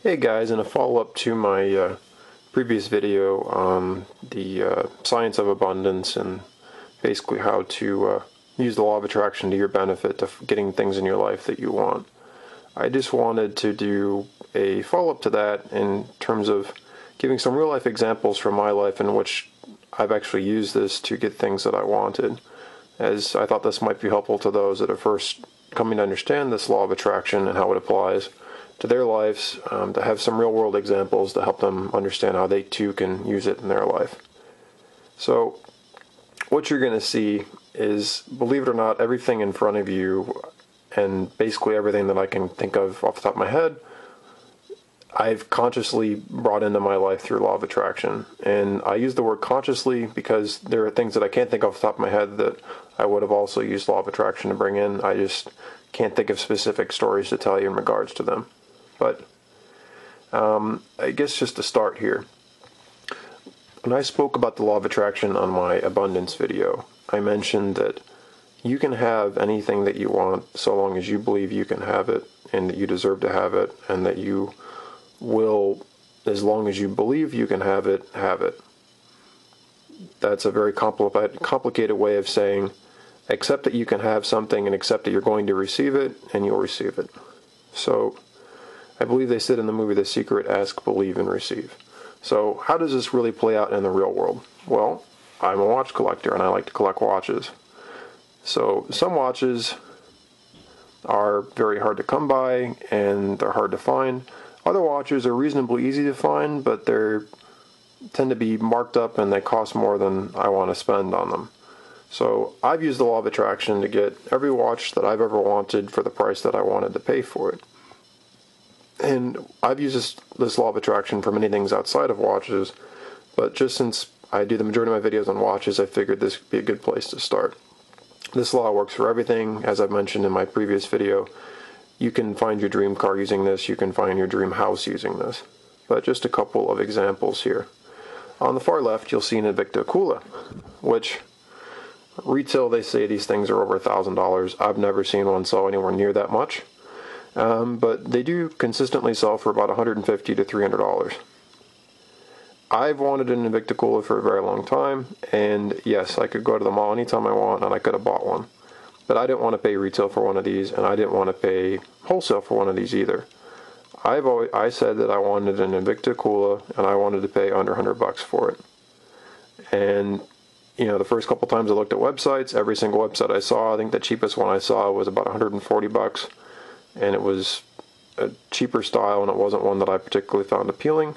Hey guys, in a follow-up to my previous video on the science of abundance and basically how to use the law of attraction to your benefit to getting things in your life that you want, I just wanted to do a follow-up to that in terms of giving some real-life examples from my life in which I've actually used this to get things that I wanted, as I thought this might be helpful to those that are first coming to understand this law of attraction and how it applies to their lives, to have some real-world examples to help them understand how they too can use it in their life. So what you're going to see is, believe it or not, everything in front of you and basically everything that I can think of off the top of my head, I've consciously brought into my life through law of attraction. And I use the word consciously because there are things that I can't think off the top of my head that I would have also used law of attraction to bring in. I just can't think of specific stories to tell you in regards to them. But I guess just to start here, when I spoke about the law of attraction on my abundance video, I mentioned that you can have anything that you want so long as you believe you can have it and that you deserve to have it, and that you will, as long as you believe you can have it, have it. That's a very complicated way of saying accept that you can have something and accept that you're going to receive it, and you'll receive it. So I believe they said in the movie The Secret, ask, believe, and receive. So how does this really play out in the real world? Well, I'm a watch collector and I like to collect watches. So some watches are very hard to come by and they're hard to find. Other watches are reasonably easy to find, but they tend to be marked up and they cost more than I want to spend on them. So I've used the law of attraction to get every watch that I've ever wanted for the price that I wanted to pay for it. And I've used this law of attraction for many things outside of watches, but just since I do the majority of my videos on watches, I figured this would be a good place to start. This law works for everything. As I've mentioned in my previous video, you can find your dream car using this, you can find your dream house using this. But just a couple of examples here. On the far left, you'll see an Invicta Cooler, which retail, they say these things are over $1,000. I've never seen one sell anywhere near that much. But they do consistently sell for about $150 to $300. I've wanted an Invicta Cooler for a very long time, and yes, I could go to the mall anytime I want and I could have bought one. But I didn't want to pay retail for one of these, and I didn't want to pay wholesale for one of these either. I said that I wanted an Invicta Cooler and I wanted to pay under $100 for it. And you know, the first couple times I looked at websites, every single website I saw, I think the cheapest one I saw was about $140. And it was a cheaper style, and it wasn't one that I particularly found appealing.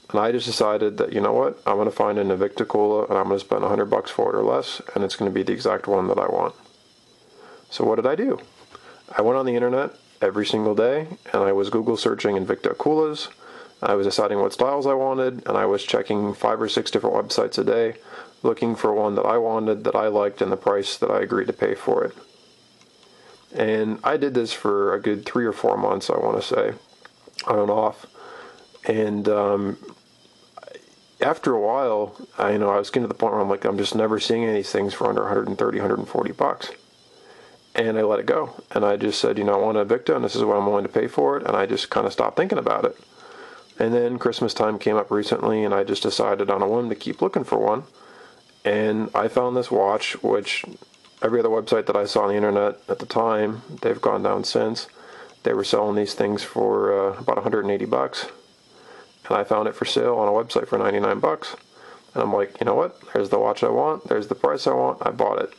And I just decided that, you know what, I'm going to find an Invicta Cooler, and I'm going to spend $100 for it or less, and it's going to be the exact one that I want. So what did I do? I went on the internet every single day, and I was Google searching Invicta Coolers. I was deciding what styles I wanted, and I was checking 5 or 6 different websites a day, looking for one that I wanted, that I liked, and the price that I agreed to pay for it. And I did this for a good 3 or 4 months, I want to say, on and off. And after a while, I was getting to the point where I'm like, I'm just never seeing any of these things for under $130, $140. And I let it go. And I just said, I want an Invicta, and this is what I'm willing to pay for it. And I just kind of stopped thinking about it. And then Christmas time came up recently, and I just decided on a whim to keep looking for one. And I found this watch, which every other website that I saw on the internet at the time, they've gone down since, they were selling these things for about $180. And I found it for sale on a website for $99. And I'm like, you know what? There's the watch I want. There's the price I want. I bought it.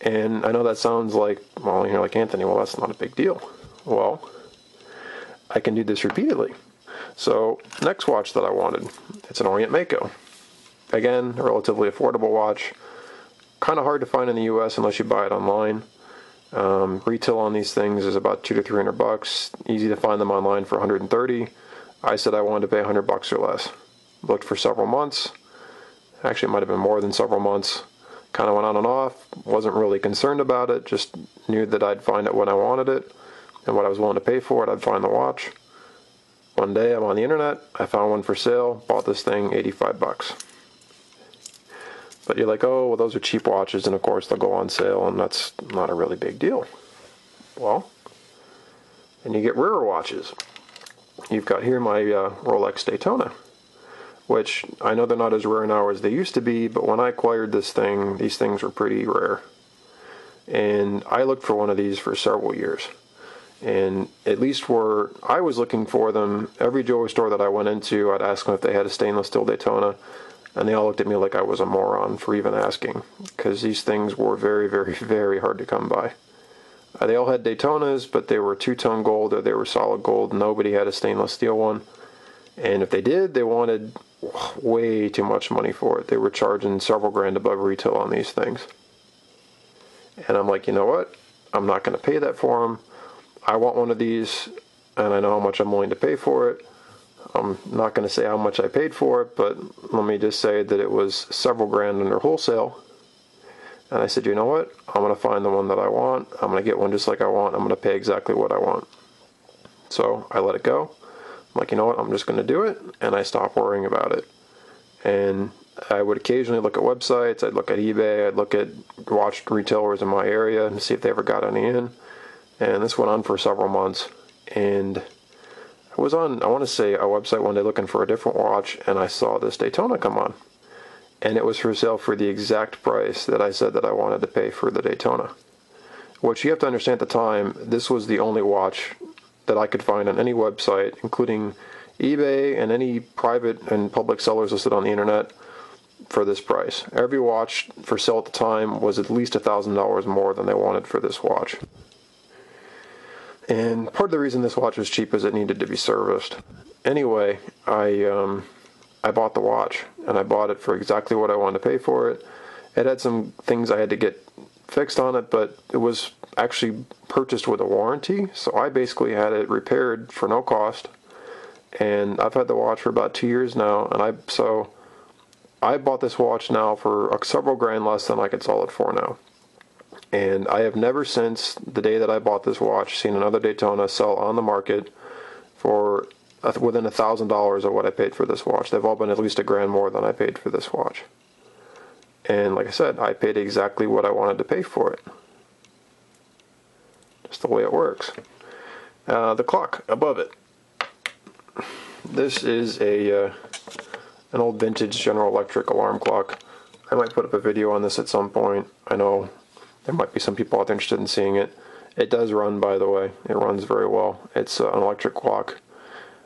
And I know that sounds like, well, you're like, Anthony, well, that's not a big deal. Well, I can do this repeatedly. So, next watch that I wanted, it's an Orient Mako. Again, a relatively affordable watch. Kind of hard to find in the U.S. unless you buy it online. Retail on these things is about $200 to $300. Easy to find them online for $130. I said I wanted to pay $100 or less. Looked for several months. Actually, it might have been more than several months. Kind of went on and off. Wasn't really concerned about it. Just knew that I'd find it when I wanted it, and what I was willing to pay for it, I'd find the watch. One day, I'm on the internet. I found one for sale. Bought this thing, $85. But you're like, oh, well, those are cheap watches, and of course they'll go on sale, and that's not a really big deal. Well, then you get rarer watches. you've got here my Rolex Daytona, which I know they're not as rare now as they used to be, but when I acquired this thing, these things were pretty rare. And I looked for one of these for several years. And at least where I was looking for them, every jewelry store that I went into, I'd ask them if they had a stainless steel Daytona, and they all looked at me like I was a moron for even asking, because these things were very, very, very hard to come by. They all had Daytonas, but they were two-tone gold or they were solid gold. Nobody had a stainless steel one. And if they did, they wanted way too much money for it. They were charging several grand above retail on these things. And I'm like, you know what? I'm not going to pay that for them. I want one of these, and I know how much I'm willing to pay for it. I'm not going to say how much I paid for it, but let me just say that it was several grand under wholesale. And I said, you know what? I'm going to find the one that I want. I'm going to get one just like I want. I'm going to pay exactly what I want. So I let it go. I'm like, you know what? I'm just going to do it. And I stopped worrying about it. And I would occasionally look at websites. I'd look at eBay. I'd look at watch retailers in my area and see if they ever got any in. And this went on for several months. And I was on, I want to say, a website one day looking for a different watch. And I saw this Daytona come on. And it was for sale for the exact price that I said that I wanted to pay for the Daytona. Which you have to understand at the time, this was the only watch that I could find on any website, including eBay and any private and public sellers listed on the internet, for this price. Every watch for sale at the time was at least $1,000 more than they wanted for this watch. And part of the reason this watch was cheap is it needed to be serviced. Anyway, I bought the watch, and I bought it for exactly what I wanted to pay for it. It had some things I had to get fixed on it, but it was actually purchased with a warranty, so I basically had it repaired for no cost. And I've had the watch for about 2 years now, and I bought this watch now for several grand less than I could sell it for now. And I have never since the day that I bought this watch seen another Daytona sell on the market for within $1,000 of what I paid for this watch. They've all been at least $1 grand more than I paid for this watch. And like I said, I paid exactly what I wanted to pay for it. Just the way it works. The clock above it. This is an old vintage General Electric alarm clock. I might put up a video on this at some point. I know there might be some people out there interested in seeing it. It does run, by the way. It runs very well. It's an electric clock.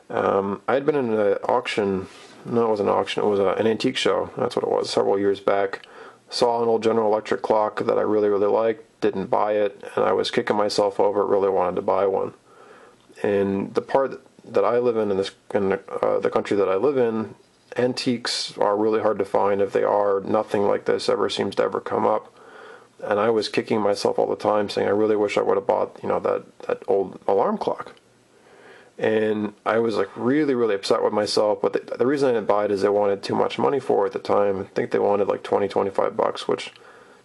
I had been in an auction. No, it wasn't an auction. It was an antique show. That's what it was. Several years back. Saw an old General Electric clock that I really, really liked. Didn't buy it, and I was kicking myself over it. Really wanted to buy one. And the part that I live in the country that I live in, antiques are really hard to find. If they are, nothing like this ever seems to ever come up. And I was kicking myself all the time, saying I really wish I would have bought, that old alarm clock. And I was like really, really upset with myself. But the reason I didn't buy it is they wanted too much money for it at the time. I think they wanted like $20, $25, which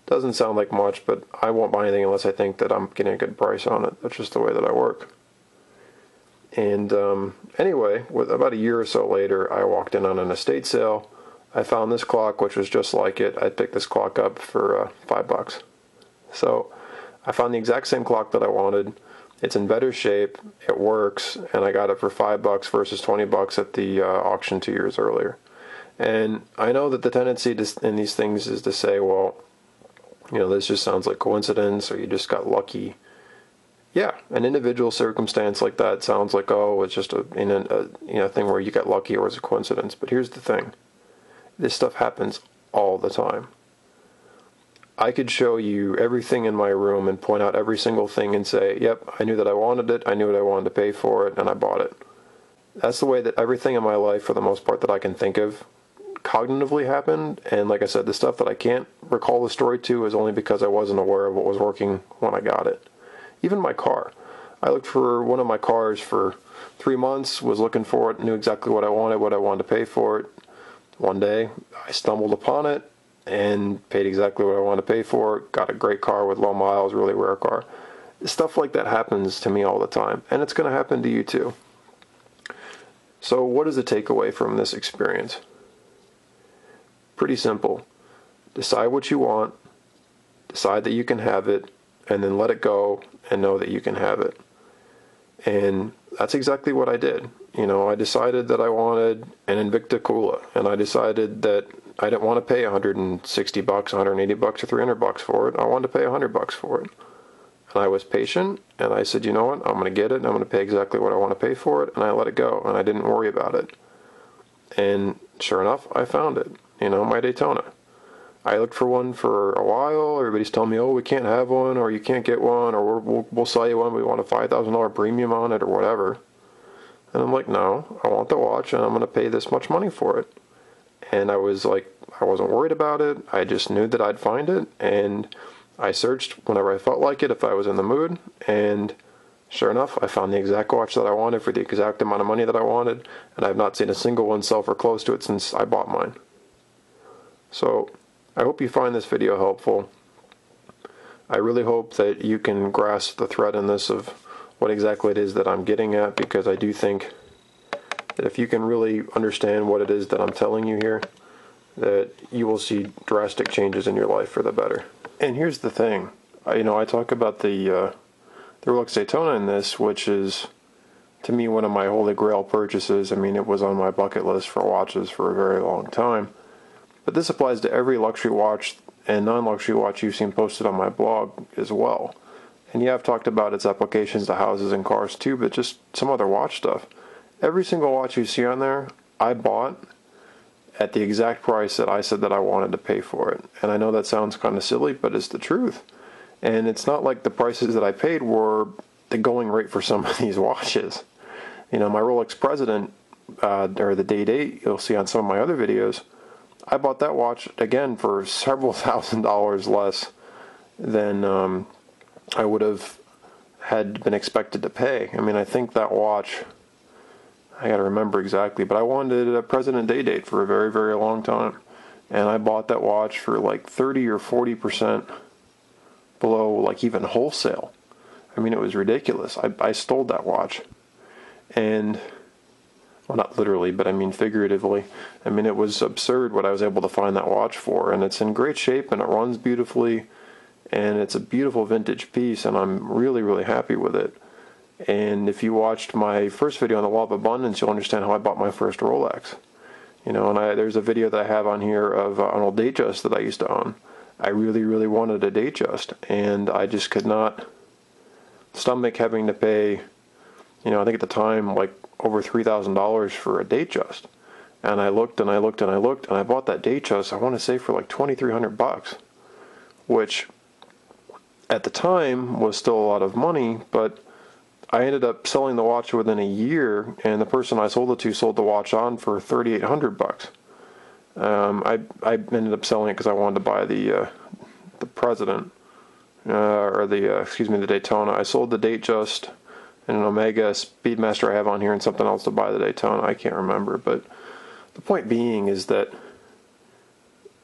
doesn't sound like much, but I won't buy anything unless I think that I'm getting a good price on it. That's just the way that I work. And anyway, about a year or so later, I walked in on an estate sale. I found this clock, which was just like it. I picked this clock up for $5. So I found the exact same clock that I wanted. It's in better shape, it works, and I got it for $5 versus $20 at the auction 2 years earlier. And I know that the tendency in these things is to say, well, this just sounds like coincidence, or you just got lucky. Yeah, an individual circumstance like that sounds like, oh, it's just a thing where you got lucky or it's a coincidence. But here's the thing. This stuff happens all the time. I could show you everything in my room and point out every single thing and say, yep, I knew that I wanted it, I knew what I wanted to pay for it, and I bought it. That's the way that everything in my life, for the most part, that I can think of, cognitively happened. And like I said, the stuff that I can't recall the story to is only because I wasn't aware of what was working when I got it. Even my car. I looked for one of my cars for 3 months, was looking for it, knew exactly what I wanted to pay for it. One day, I stumbled upon it and paid exactly what I wanted to pay for it. Got a great car with low miles, really rare car. Stuff like that happens to me all the time, and it's going to happen to you too. So what is the takeaway from this experience? Pretty simple. Decide what you want, decide that you can have it, and then let it go and know that you can have it. And that's exactly what I did. You know, I decided that I wanted an Invicta Cooler, and I decided that I didn't want to pay $160, $180, or $300 for it. I wanted to pay $100 for it. And I was patient, and I said, you know what, I'm going to get it, and I'm going to pay exactly what I want to pay for it, and I let it go, and I didn't worry about it. And sure enough, I found it, you know, my Daytona. I looked for one for a while. Everybody's telling me, oh, we can't have one, or you can't get one, or we'll sell you one, we want a $5,000 premium on it, or whatever. And I'm like, no, I want the watch, and I'm going to pay this much money for it. And I was like, I wasn't worried about it. I just knew that I'd find it, and I searched whenever I felt like it, if I was in the mood, and sure enough, I found the exact watch that I wanted for the exact amount of money that I wanted, and I've not seen a single one sell for close to it since I bought mine. So, I hope you find this video helpful. I really hope that you can grasp the thread in this of what exactly it is that I'm getting at, because I do think that if you can really understand what it is that I'm telling you here, that you will see drastic changes in your life for the better. And here's the thing, I talk about the Rolex Daytona in this, which is, to me, one of my holy grail purchases. I mean, it was on my bucket list for watches for a very long time. But this applies to every luxury watch and non-luxury watch you've seen posted on my blog as well. And yeah, I've talked about its applications to houses and cars too, but just some other watch stuff. Every single watch you see on there, I bought at the exact price that I said that I wanted to pay for it. And I know that sounds kind of silly, but it's the truth. And it's not like the prices that I paid were the going rate for some of these watches. You know, my Rolex President, or the Date 8, you'll see on some of my other videos, I bought that watch, again, for several $1,000s less than I would have had been expected to pay. I mean, I think that watch, I gotta remember exactly, but I wanted a President Day Date for a very, very long time. And I bought that watch for like 30 or 40% below, like, even wholesale. I mean, it was ridiculous. I stole that watch. And, well, not literally, but I mean figuratively. I mean, it was absurd what I was able to find that watch for. And it's in great shape, and it runs beautifully. And it's a beautiful vintage piece, and I'm really, really happy with it. And if you watched my first video on the Law of Abundance, you'll understand how I bought my first Rolex. You know, and there's a video that I have on here of an old Datejust that I used to own. I really, really wanted a Datejust, and I just could not stomach having to pay, you know, I think at the time, like over $3,000 for a Datejust. And I looked and I looked and I looked, and I bought that Datejust, I want to say, for like $2,300, which at the time was still a lot of money, but I ended up selling the watch within a year, and the person I sold it to sold the watch on for $3,800. I ended up selling it because I wanted to buy the President, the Daytona. I sold the Datejust and an Omega Speedmaster I have on here, and something else to buy the Daytona. I can't remember, but the point being is that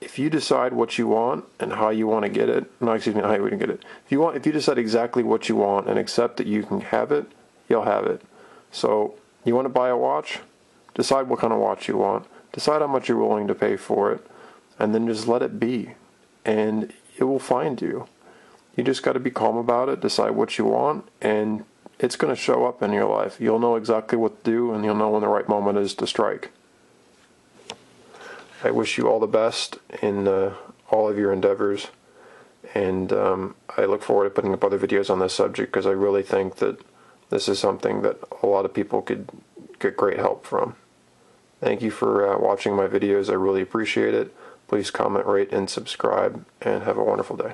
if you decide what you want and how you want to get it, how you want to get it. If you decide exactly what you want and accept that you can have it, you'll have it. So, you want to buy a watch? Decide what kind of watch you want. Decide how much you're willing to pay for it, and then just let it be. And it will find you. You just got to be calm about it, decide what you want, and it's going to show up in your life. You'll know exactly what to do, and you'll know when the right moment is to strike. I wish you all the best in all of your endeavors, and I look forward to putting up other videos on this subject, because I really think that this is something that a lot of people could get great help from. Thank you for watching my videos. I really appreciate it. Please comment, rate, and subscribe, and have a wonderful day.